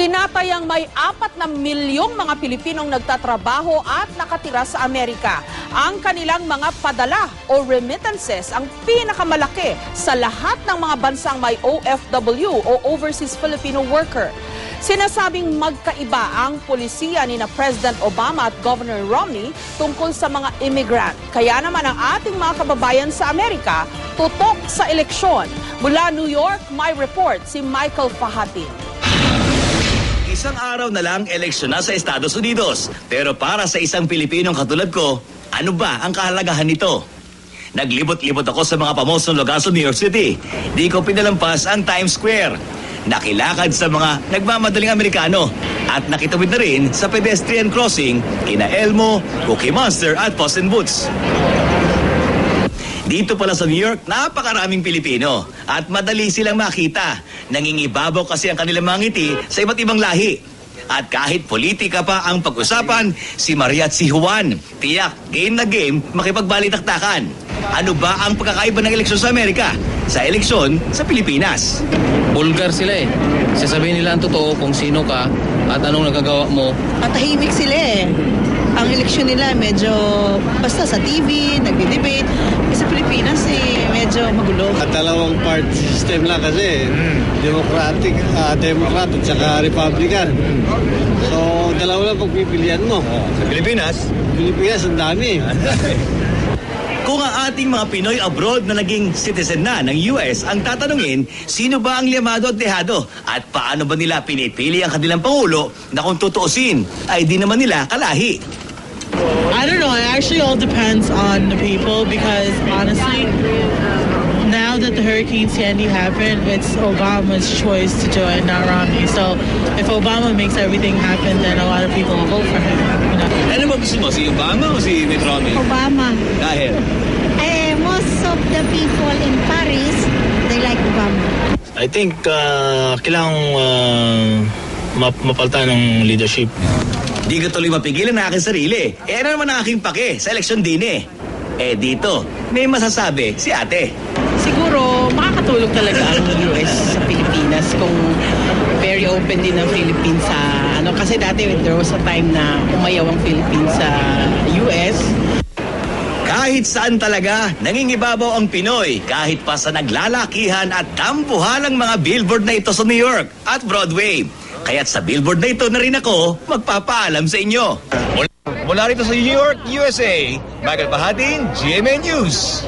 Tinatayang may 4 na milyong mga Pilipinong nagtatrabaho at nakatira sa Amerika. Ang kanilang mga padala o remittances ang pinakamalaki sa lahat ng mga bansang may OFW o Overseas Filipino Worker. Sinasabing magkaiba ang polisiya ni President Obama at Governor Romney tungkol sa mga immigrant. Kaya naman ang ating mga kababayan sa Amerika tutok sa eleksyon. Mula New York, may report si Michael Fahatin. Isang araw na lang eleksyon na sa Estados Unidos. Pero para sa isang Pilipinong katulad ko, ano ba ang kahalagahan nito? Naglibot-libot ako sa mga pamosong lugar sa New York City. Di ko pinalampas ang Times Square. Nakilakad sa mga nagmamadaling Amerikano. At nakitawid na rin sa pedestrian crossing kina Elmo, Cookie Monster at Puss in Boots. Dito pala sa New York, napakaraming Pilipino at madali silang makita. Nangingibabaw kasi ang kanilang mga ngiti sa iba't ibang lahi. At kahit politika pa ang pag-usapan, si Maria at si Juan, tiyak, game na game, makipagbalitaktakan. Ano ba ang pagkakaiba ng eleksyon sa Amerika sa eleksyon sa Pilipinas? Bulgar sila eh. Sasabihin nila ang totoo kung sino ka at anong nagagawa mo. Matahimik sila eh. Ang eleksyon nila medyo basta sa TV, nagbe-debate. Sa Pilipinas eh, medyo magulo. At dalawang party system lang kasi, Democrat at saka Republican. So, dalawa lang pagpipilian mo. Sa Pilipinas? Pilipinas, ang dami. Kung ang ating mga Pinoy abroad na naging citizen na ng US ang tatanungin, sino ba ang liyamado at dehado? At paano ba nila pinipili ang kanilang Pangulo na kung tutuusin ay di naman nila kalahi? I don't know. It actually all depends on the people because honestly, now that the Hurricane Sandy happened, it's Obama's choice to join, not Romney. So if Obama makes everything happen, then a lot of people will vote for him. You know? Ano ba gusto mo? Si Obama o si Mitt Romney? Obama. Dahil? Most of the people in Paris, they like Obama. I think kailangang mapalitan ng leadership. Di ko tuloy mapigilan na aking sarili. Ano naman ang aking pake sa eleksyon din eh. Dito, may masasabi si ate. Siguro makakatulong talaga ang US sa Pilipinas kung very open din ang Philippines sa kasi dati there was a time na umayaw ang Philippines sa US. Kahit saan talaga, nangingibabaw ang Pinoy kahit pa sa naglalakihan at tampuhalang mga billboard na ito sa New York at Broadway. Kaya't sa billboard na ito na rin ako magpapaalam sa inyo. Mula rito sa New York, USA, Michael Fahatin, GMA News.